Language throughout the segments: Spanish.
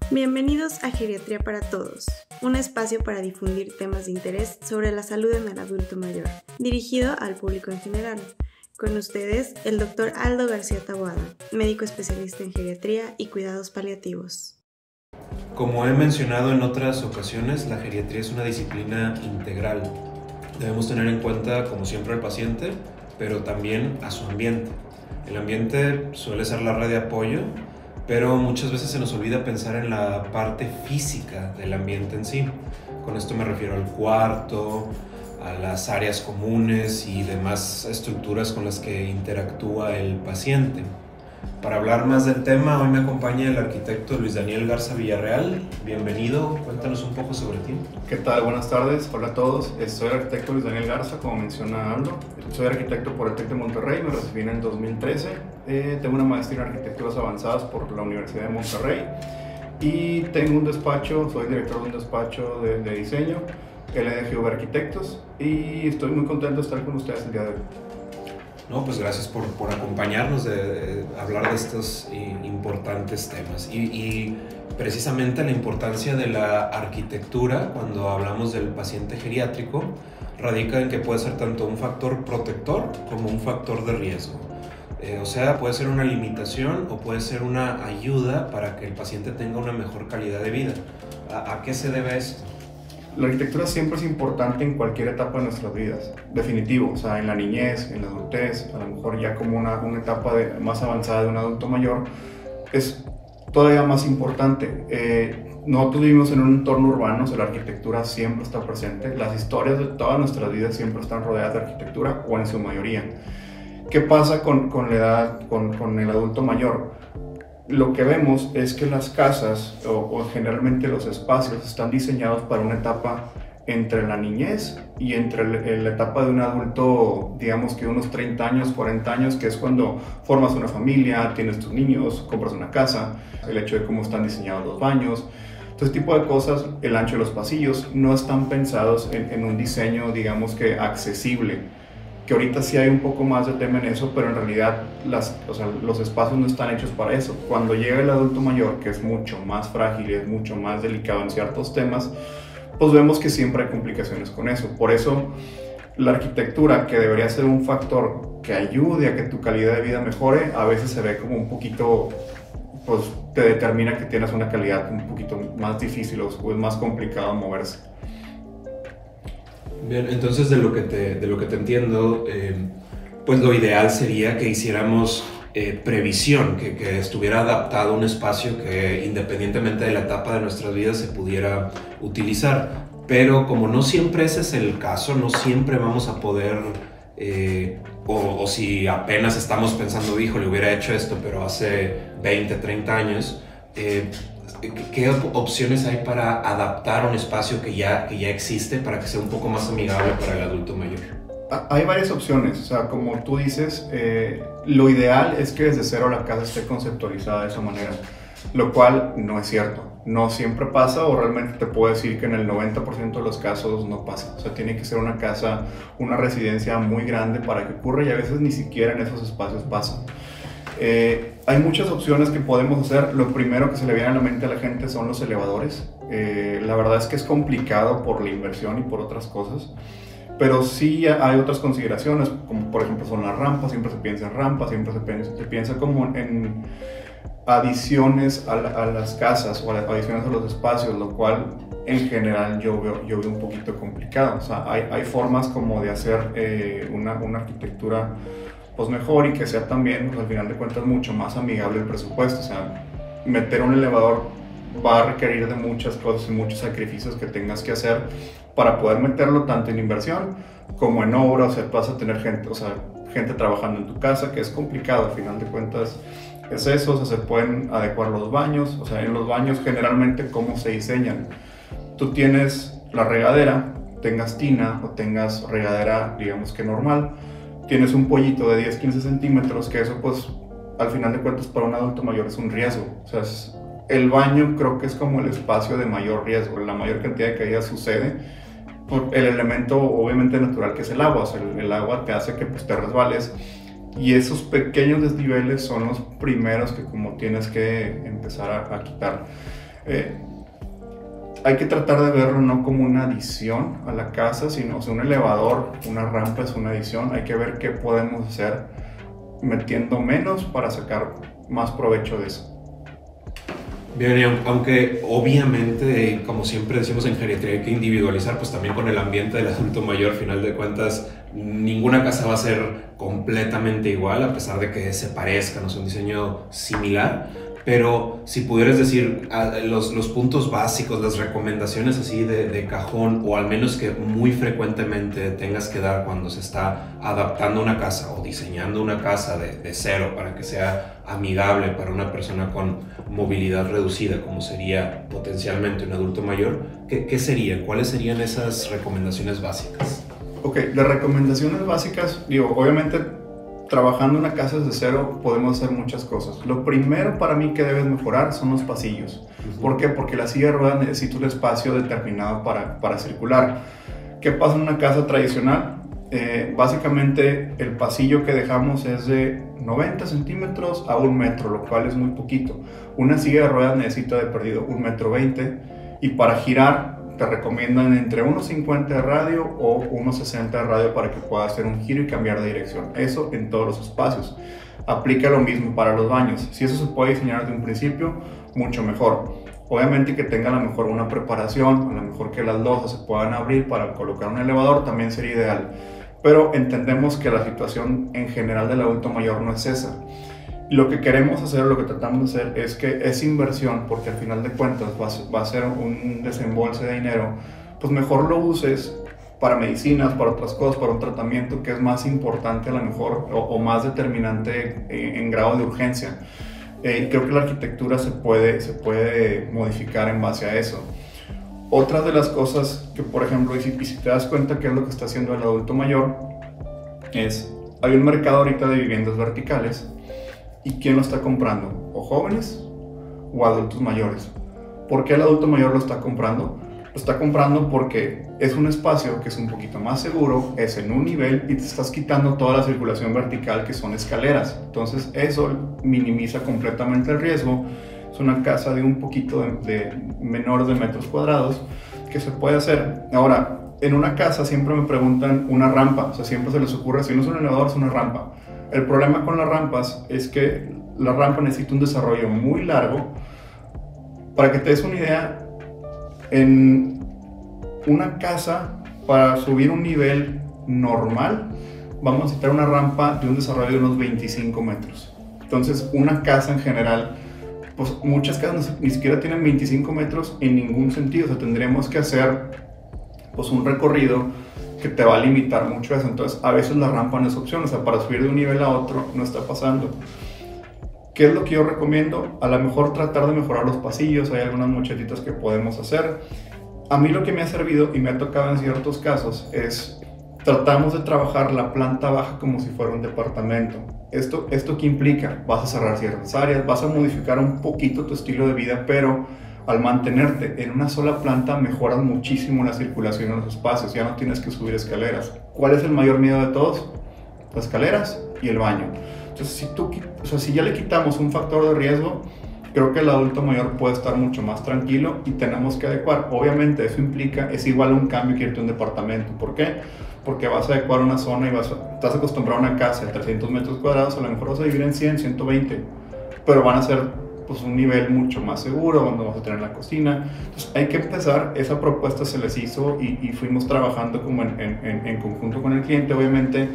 Bienvenidos a Geriatría para Todos, un espacio para difundir temas de interés sobre la salud en el adulto mayor, dirigido al público en general. Con ustedes, el Dr. Aldo García Taboada, médico especialista en geriatría y cuidados paliativos. Como he mencionado en otras ocasiones, la geriatría es una disciplina integral. Debemos tener en cuenta, como siempre, al paciente, pero también a su ambiente. El ambiente suele ser la red de apoyo, pero muchas veces se nos olvida pensar en la parte física del ambiente en sí. Con esto me refiero al cuarto, a las áreas comunes y demás estructuras con las que interactúa el paciente. Para hablar más del tema, hoy me acompaña el arquitecto Luis Daniel Garza Villarreal. Bienvenido, cuéntanos un poco sobre ti. ¿Qué tal? Buenas tardes, hola a todos. Soy el arquitecto Luis Daniel Garza, como menciona Aldo. Soy arquitecto por el TEC de Monterrey, me recibí en el 2013. Tengo una maestría en arquitecturas avanzadas por la Universidad de Monterrey. Y tengo un despacho, soy director de un despacho de diseño, LDGV Arquitectos. Y estoy muy contento de estar con ustedes el día de hoy. No, pues gracias por acompañarnos de hablar de estos importantes temas y precisamente la importancia de la arquitectura cuando hablamos del paciente geriátrico radica en que puede ser tanto un factor protector como un factor de riesgo. O sea, puede ser una limitación o puede ser una ayuda para que el paciente tenga una mejor calidad de vida. ¿A qué se debe eso? La arquitectura siempre es importante en cualquier etapa de nuestras vidas, definitivo, o sea, en la niñez, en la adultez, a lo mejor ya como una etapa más avanzada de un adulto mayor, es todavía más importante. Nosotros vivimos en un entorno urbano, o sea, la arquitectura siempre está presente, las historias de todas nuestras vidas siempre están rodeadas de arquitectura o en su mayoría. ¿Qué pasa con la edad, con el adulto mayor? Lo que vemos es que las casas o generalmente los espacios están diseñados para una etapa entre la niñez y entre la etapa de un adulto, digamos que unos 30 años, 40 años, que es cuando formas una familia, tienes tus niños, compras una casa, el hecho de cómo están diseñados los baños. Todo este tipo de cosas, el ancho de los pasillos, no están pensados en un diseño, digamos que accesible. Que ahorita sí hay un poco más de tema en eso, pero en realidad los espacios no están hechos para eso. Cuando llega el adulto mayor, que es mucho más frágil y es mucho más delicado en ciertos temas, pues vemos que siempre hay complicaciones con eso. Por eso la arquitectura, que debería ser un factor que ayude a que tu calidad de vida mejore, a veces se ve como un poquito, pues te determina que tienes una calidad un poquito más difícil o es más complicado moverse. Bien, entonces de lo que te entiendo, pues lo ideal sería que hiciéramos previsión, que estuviera adaptado a un espacio que independientemente de la etapa de nuestras vidas se pudiera utilizar. Pero como no siempre ese es el caso, no siempre vamos a poder, o si apenas estamos pensando, hijo, le hubiera hecho esto, pero hace 20, 30 años, ¿qué opciones hay para adaptar un espacio que ya existe para que sea un poco más amigable para el adulto mayor? Hay varias opciones, o sea, como tú dices, lo ideal es que desde cero la casa esté conceptualizada de esa manera, lo cual no es cierto. No siempre pasa, o realmente te puedo decir que en el 90% de los casos no pasa. O sea, tiene que ser una casa, una residencia muy grande para que ocurra y a veces ni siquiera en esos espacios pasa. Hay muchas opciones que podemos hacer. Lo primero que se le viene a la mente a la gente son los elevadores. La verdad es que es complicado por la inversión y por otras cosas, pero sí hay otras consideraciones, como por ejemplo son las rampas. Siempre se piensa en rampas, siempre se piensa como en adiciones a las casas o adiciones a los espacios, lo cual en general yo veo un poquito complicado. O sea, hay formas como de hacer una arquitectura pues mejor y que sea también, pues, al final de cuentas, mucho más amigable el presupuesto. O sea, meter un elevador va a requerir de muchas cosas y muchos sacrificios que tengas que hacer para poder meterlo tanto en inversión como en obra. O sea, vas a tener gente trabajando en tu casa, que es complicado, al final de cuentas es eso. O sea, se pueden adecuar los baños. O sea, en los baños generalmente, ¿cómo se diseñan? Tú tienes la regadera, tengas tina o tengas regadera, digamos que normal, tienes un pollito de 10-15 centímetros, que eso pues al final de cuentas para un adulto mayor es un riesgo. O sea, el baño creo que es como el espacio de mayor riesgo, la mayor cantidad de caídas sucede por el elemento obviamente natural que es el agua. O sea, el agua te hace que pues, te resbales, y esos pequeños desniveles son los primeros que como tienes que empezar a quitar. Hay que tratar de verlo no como una adición a la casa, sino un elevador, una rampa es una adición. Hay que ver qué podemos hacer metiendo menos para sacar más provecho de eso. Bien, y aunque obviamente, como siempre decimos en geriatría, hay que individualizar, pues también con el ambiente del adulto mayor, al final de cuentas, ninguna casa va a ser completamente igual, a pesar de que se parezcan, o sea, un diseño similar. Pero si pudieras decir los puntos básicos, las recomendaciones así de cajón, o al menos que muy frecuentemente tengas que dar cuando se está adaptando una casa o diseñando una casa de cero para que sea amigable para una persona con movilidad reducida, como sería potencialmente un adulto mayor, ¿qué serían? ¿Cuáles serían esas recomendaciones básicas? Ok, las recomendaciones básicas, digo, obviamente trabajando en una casa desde cero podemos hacer muchas cosas. Lo primero para mí que debes mejorar son los pasillos. ¿Por qué? Porque la silla de ruedas necesita un espacio determinado para circular. ¿Qué pasa en una casa tradicional? Básicamente el pasillo que dejamos es de 90 centímetros a 1 metro, lo cual es muy poquito. Una silla de ruedas necesita de perdido 1,20 m y para girar te recomiendan entre 1,50 de radio o 1,60 de radio para que puedas hacer un giro y cambiar de dirección. Eso en todos los espacios. Aplica lo mismo para los baños. Si eso se puede diseñar desde un principio, mucho mejor. Obviamente que tenga a lo mejor una preparación, a lo mejor que las losas se puedan abrir para colocar un elevador, también sería ideal. Pero entendemos que la situación en general del adulto mayor no es esa. Lo que queremos hacer, lo que tratamos de hacer es que esa inversión, porque al final de cuentas va a ser un desembolse de dinero, pues mejor lo uses para medicinas, para otras cosas, para un tratamiento que es más importante a lo mejor o más determinante en grado de urgencia. Creo que la arquitectura se puede modificar en base a eso. Otra de las cosas que, por ejemplo, y si te das cuenta qué es lo que está haciendo el adulto mayor, hay un mercado ahorita de viviendas verticales. ¿Y quién lo está comprando? ¿O jóvenes o adultos mayores? ¿Por qué el adulto mayor lo está comprando? Lo está comprando porque es un espacio que es un poquito más seguro, es en un nivel y te estás quitando toda la circulación vertical que son escaleras. Entonces eso minimiza completamente el riesgo. Es una casa de un poquito de menor de metros cuadrados que se puede hacer. Ahora, en una casa siempre me preguntan una rampa, o sea, siempre se les ocurre, si no es un elevador, es una rampa. El problema con las rampas es que la rampa necesita un desarrollo muy largo. Para que te des una idea, en una casa, para subir un nivel normal, vamos a necesitar una rampa de un desarrollo de unos 25 metros. Entonces, una casa en general, pues muchas casas ni siquiera tienen 25 metros en ningún sentido. O sea, tendríamos que hacer pues un recorrido que te va a limitar mucho eso. Entonces a veces la rampa no es opción, o sea, para subir de un nivel a otro no está pasando. ¿Qué es lo que yo recomiendo? A lo mejor tratar de mejorar los pasillos. Hay algunas muchachitas que podemos hacer. A mí lo que me ha servido y me ha tocado en ciertos casos es tratamos de trabajar la planta baja como si fuera un departamento. ¿Esto qué implica? Vas a cerrar ciertas áreas, vas a modificar un poquito tu estilo de vida, pero al mantenerte en una sola planta mejoras muchísimo la circulación en los espacios, ya no tienes que subir escaleras. ¿Cuál es el mayor miedo de todos? Las escaleras y el baño. Entonces, si ya le quitamos un factor de riesgo, creo que el adulto mayor puede estar mucho más tranquilo y tenemos que adecuar. Obviamente eso implica, es igual a un cambio que irte a un departamento. ¿Por qué? Porque vas a adecuar una zona y estás acostumbrado a una casa de 300 metros cuadrados, a lo mejor vas a vivir en 100, 120, pero van a ser pues un nivel mucho más seguro, donde vas a tener la cocina. Entonces hay que empezar, esa propuesta se les hizo y fuimos trabajando como en conjunto con el cliente. Obviamente,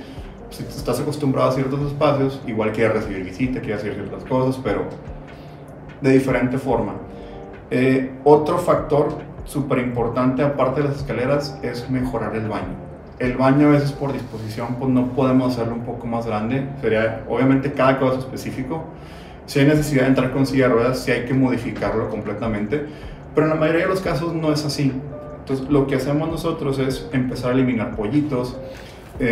si estás acostumbrado a ciertos espacios, igual quieres recibir visita, quieres hacer ciertas cosas, pero de diferente forma. Otro factor súper importante, aparte de las escaleras, es mejorar el baño. El baño a veces por disposición pues no podemos hacerlo un poco más grande, sería obviamente cada caso específico. Si hay necesidad de entrar con silla de ruedas, sí hay que modificarlo completamente, pero en la mayoría de los casos no es así. Entonces lo que hacemos nosotros es empezar a eliminar pollitos.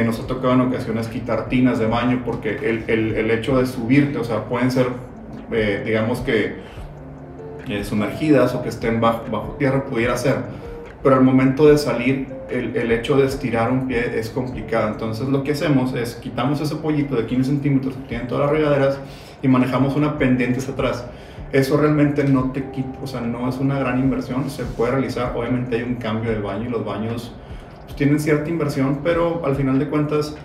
Nos ha tocado en ocasiones quitar tinas de baño porque el hecho de subirte, o sea, pueden ser digamos que sumergidas o que estén bajo tierra, pudiera ser, pero al momento de salir el hecho de estirar un pie es complicado. Entonces lo que hacemos es quitamos ese pollito de 15 centímetros que tienen todas las regaderas y manejamos una pendiente hacia atrás. Eso realmente no te quita, o sea, no es una gran inversión, se puede realizar. Obviamente hay un cambio del baño y los baños pues, tienen cierta inversión, pero al final de cuentas,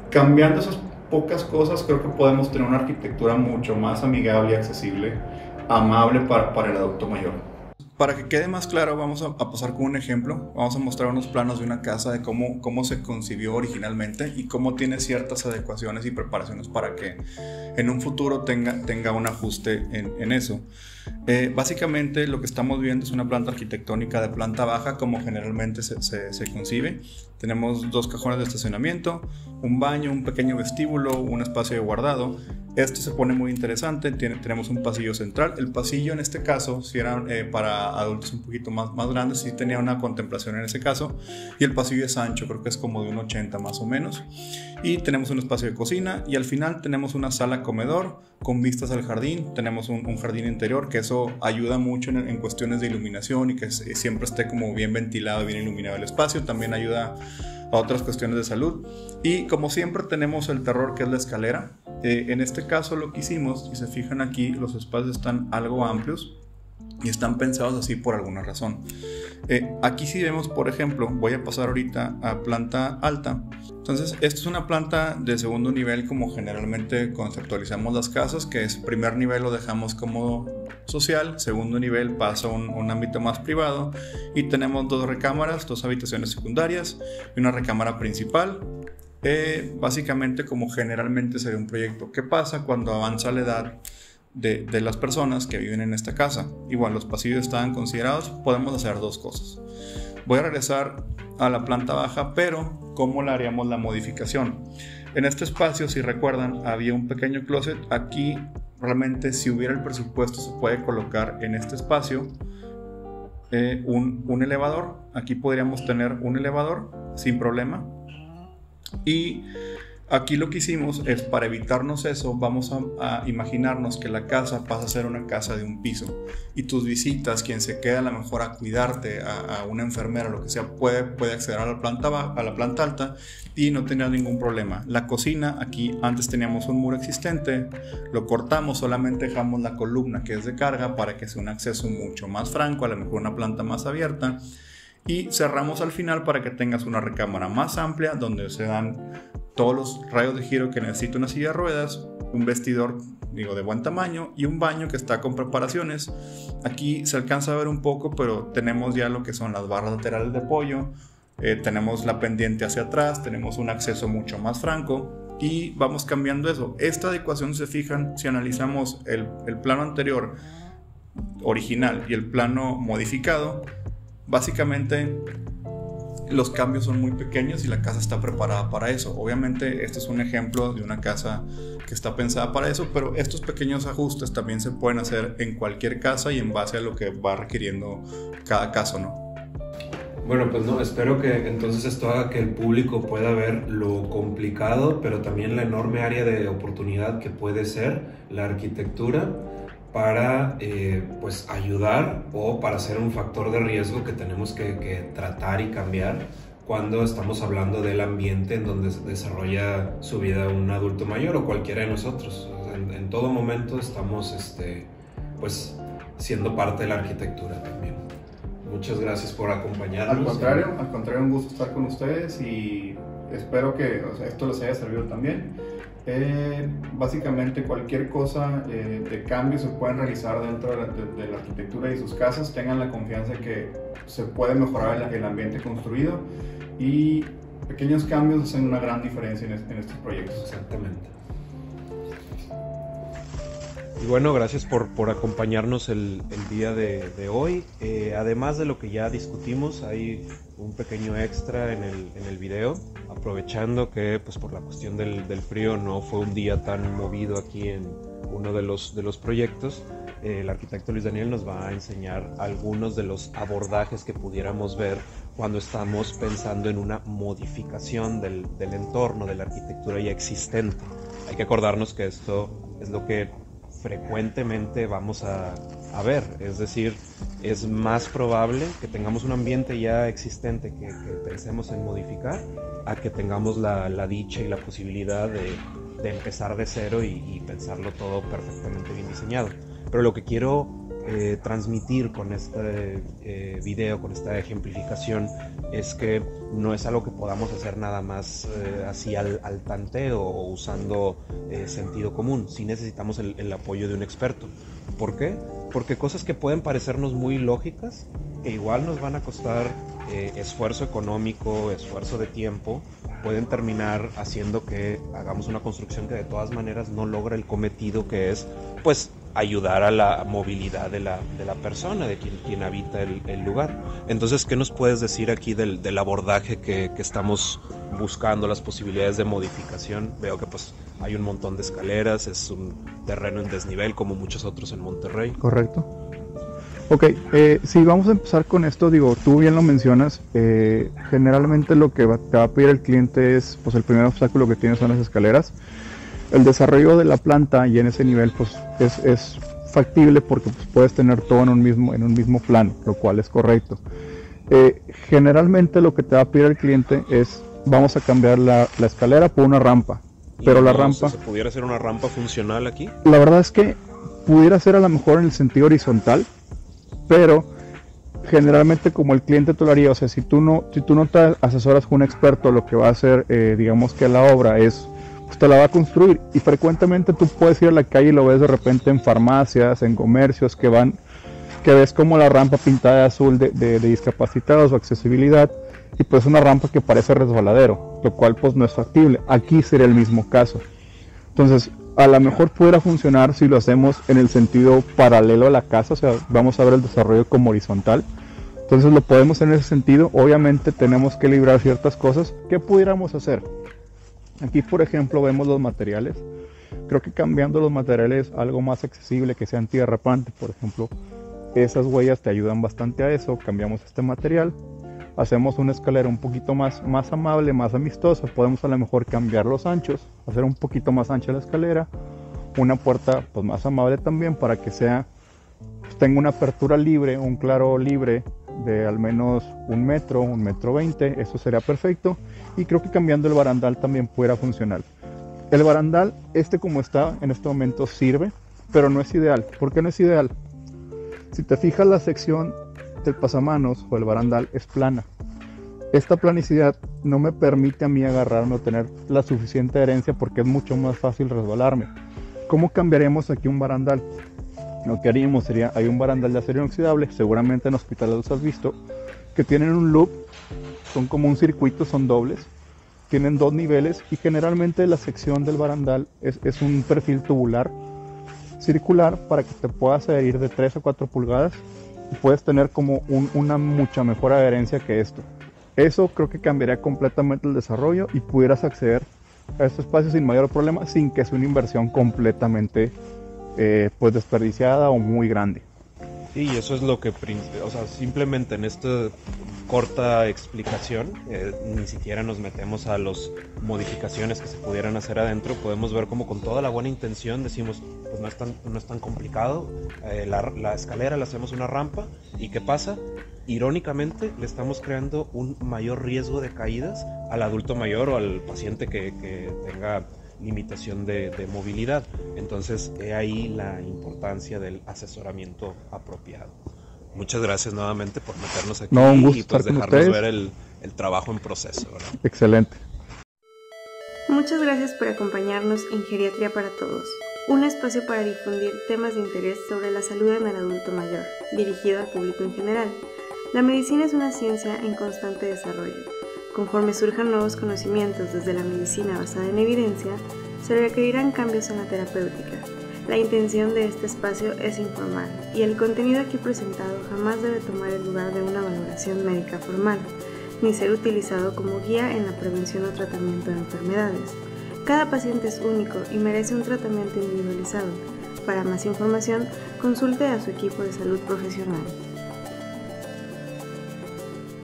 cambiando esas pocas cosas, creo que podemos tener una arquitectura mucho más amigable y accesible, amable para el adulto mayor. Para que quede más claro, vamos a pasar con un ejemplo. Vamos a mostrar unos planos de una casa de cómo se concibió originalmente y cómo tiene ciertas adecuaciones y preparaciones para que en un futuro tenga un ajuste en eso. Básicamente lo que estamos viendo es una planta arquitectónica de planta baja, como generalmente se concibe. Tenemos 2 cajones de estacionamiento, un baño, un pequeño vestíbulo, un espacio de guardado. Esto se pone muy interesante. Tenemos un pasillo central. El pasillo en este caso, si era para adultos un poquito más grandes, sí tenía una contemplación en ese caso. Y el pasillo es ancho, creo que es como de 1,80 más o menos. Y tenemos un espacio de cocina y al final tenemos una sala comedor con vistas al jardín. Tenemos un jardín interior, que eso ayuda mucho en cuestiones de iluminación y que siempre esté como bien ventilado y bien iluminado el espacio. También ayuda a otras cuestiones de salud. Y como siempre tenemos el terror, que es la escalera. En este caso lo que hicimos, si se fijan aquí, los espacios están algo amplios y están pensados así por alguna razón. Aquí si vemos, por ejemplo, voy a pasar ahorita a planta alta. Entonces esta es una planta de segundo nivel, como generalmente conceptualizamos las casas, que es primer nivel lo dejamos como social, segundo nivel pasa a un ámbito más privado y tenemos 2 recámaras, 2 habitaciones secundarias y una recámara principal. Básicamente como generalmente sería un proyecto. ¿Qué pasa cuando avanza la edad de las personas que viven en esta casa? Igual los pasillos estaban considerados, podemos hacer 2 cosas. Voy a regresar a la planta baja, pero ¿cómo le haríamos la modificación? En este espacio, si recuerdan, había un pequeño closet. Aquí realmente, si hubiera el presupuesto, se puede colocar en este espacio un elevador. Aquí podríamos tener un elevador sin problema. Y aquí lo que hicimos es, para evitarnos eso, vamos a imaginarnos que la casa pasa a ser una casa de un piso y tus visitas, quien se queda a lo mejor a cuidarte, a una enfermera, lo que sea, puede acceder a la planta alta y no tener ningún problema. La cocina, aquí antes teníamos un muro existente, lo cortamos, solamente dejamos la columna que es de carga para que sea un acceso mucho más franco, a lo mejor una planta más abierta. Y cerramos al final para que tengas una recámara más amplia donde se dan todos los rayos de giro que necesita una silla de ruedas, un vestidor de buen tamaño y un baño que está con preparaciones. Aquí se alcanza a ver un poco, pero tenemos ya lo que son las barras laterales de apoyo, tenemos la pendiente hacia atrás, tenemos un acceso mucho más franco y vamos cambiando eso. Esta adecuación, si se fijan, si analizamos el plano anterior original y el plano modificado, básicamente los cambios son muy pequeños y la casa está preparada para eso. Obviamente este es un ejemplo de una casa que está pensada para eso, pero estos pequeños ajustes también se pueden hacer en cualquier casa y en base a lo que va requiriendo cada caso, ¿no? Bueno, pues no, espero que entonces esto haga que el público pueda ver lo complicado, pero también la enorme área de oportunidad que puede ser la arquitectura para pues ayudar o para ser un factor de riesgo que tenemos que tratar y cambiar cuando estamos hablando del ambiente en donde se desarrolla su vida un adulto mayor o cualquiera de nosotros. En todo momento estamos pues siendo parte de la arquitectura también. Muchas gracias por acompañarnos. Al contrario, un gusto estar con ustedes y espero que esto les haya servido también. Básicamente cualquier cosa de cambio se pueden realizar dentro de la arquitectura y sus casas. Tengan la confianza de que se puede mejorar el ambiente construido y pequeños cambios hacen una gran diferencia en estos proyectos. Exactamente. Y bueno, gracias por acompañarnos el día de hoy. Además de lo que ya discutimos, hay un pequeño extra en el video, aprovechando que pues por la cuestión del frío no fue un día tan movido aquí en uno de los proyectos. El arquitecto Luis Daniel nos va a enseñar algunos de los abordajes que pudiéramos ver cuando estamos pensando en una modificación del entorno, de la arquitectura ya existente. Hay que acordarnos que esto es lo que frecuentemente vamos a ver, es decir, es más probable que tengamos un ambiente ya existente que pensemos en modificar a que tengamos la dicha y la posibilidad de empezar de cero y pensarlo todo perfectamente bien diseñado. Pero lo que quiero transmitir con este video, con esta ejemplificación, es que no es algo que podamos hacer nada más así al tanteo o usando sentido común. Sí necesitamos el apoyo de un experto. ¿Por qué? Porque cosas que pueden parecernos muy lógicas, que igual nos van a costar esfuerzo económico, esfuerzo de tiempo, pueden terminar haciendo que hagamos una construcción que de todas maneras no logra el cometido, que es pues ayudar a la movilidad de la persona, de quien habita el lugar. Entonces, ¿qué nos puedes decir aquí del abordaje que estamos buscando, las posibilidades de modificación? Veo que pues hay un montón de escaleras, es un terreno en desnivel como muchos otros en Monterrey. Correcto. Ok, si vamos a empezar con esto, digo, tú bien lo mencionas, generalmente lo que te va a pedir el cliente es, pues el primer obstáculo que tiene son las escaleras. El desarrollo de la planta y en ese nivel pues es factible porque pues, puedes tener todo en un mismo plano, lo cual es correcto. Generalmente lo que te va a pedir el cliente es, vamos a cambiar la escalera por una rampa. Pero la rampa... ¿Se pudiera hacer una rampa funcional aquí? La verdad es que pudiera ser a lo mejor en el sentido horizontal, pero generalmente como el cliente te lo haría, o sea, si tú no te asesoras con un experto, lo que va a hacer, digamos que la obra es, pues te la va a construir, y frecuentemente tú puedes ir a la calle y lo ves de repente en farmacias, en comercios que ves como la rampa pintada de azul de discapacitados o accesibilidad, y pues una rampa que parece resbaladero, lo cual pues no es factible. Aquí sería el mismo caso. Entonces, a lo mejor pudiera funcionar si lo hacemos en el sentido paralelo a la casa, o sea, vamos a ver el desarrollo como horizontal. Entonces lo podemos en ese sentido. Obviamente tenemos que librar ciertas cosas. ¿Qué pudiéramos hacer? Aquí, por ejemplo, vemos los materiales. Creo que cambiando los materiales a algo más accesible, que sea antiderrapante, por ejemplo, esas huellas te ayudan bastante a eso. Cambiamos este material, hacemos una escalera un poquito más amable, más amistosa. Podemos a lo mejor cambiar los anchos, hacer un poquito más ancha la escalera, una puerta pues más amable también para que pues, tenga una apertura libre, un claro libre de al menos 1 metro, 1,20 m, eso sería perfecto. Y creo que cambiando el barandal también pudiera funcionar. El barandal, como está en este momento, sirve, pero no es ideal. ¿Por qué no es ideal? Si te fijas, la sección del pasamanos o el barandal es plana. Esta planicidad no me permite a mí agarrarme o tener la suficiente adherencia porque es mucho más fácil resbalarme. ¿Cómo cambiaremos aquí un barandal? Lo que haríamos sería, hay un barandal de acero inoxidable, seguramente en hospitales los has visto, que tienen un loop, son como un circuito, son dobles, tienen 2 niveles y generalmente la sección del barandal es un perfil tubular circular para que te puedas adherir de 3 a 4 pulgadas y puedes tener como una mucha mejor adherencia que esto. Eso creo que cambiaría completamente el desarrollo y pudieras acceder a este espacio sin mayor problema, sin que sea una inversión completamente pues desperdiciada o muy grande. Sí, eso es lo que, o sea, simplemente en esta corta explicación, ni siquiera nos metemos a las modificaciones que se pudieran hacer adentro. Podemos ver como con toda la buena intención decimos, pues no es tan complicado, la escalera la hacemos una rampa, y ¿qué pasa? Irónicamente le estamos creando un mayor riesgo de caídas al adulto mayor o al paciente que tenga limitación de movilidad. Entonces, he ahí la importancia del asesoramiento apropiado. Muchas gracias nuevamente por meternos aquí un gusto y pues dejarnos ver el trabajo en proceso, ¿verdad? Excelente. Muchas gracias por acompañarnos en Geriatría para Todos, un espacio para difundir temas de interés sobre la salud en el adulto mayor, dirigido al público en general. La medicina es una ciencia en constante desarrollo. Conforme surjan nuevos conocimientos desde la medicina basada en evidencia, se requerirán cambios en la terapéutica. La intención de este espacio es informar, y el contenido aquí presentado jamás debe tomar el lugar de una valoración médica formal, ni ser utilizado como guía en la prevención o tratamiento de enfermedades. Cada paciente es único y merece un tratamiento individualizado. Para más información, consulte a su equipo de salud profesional.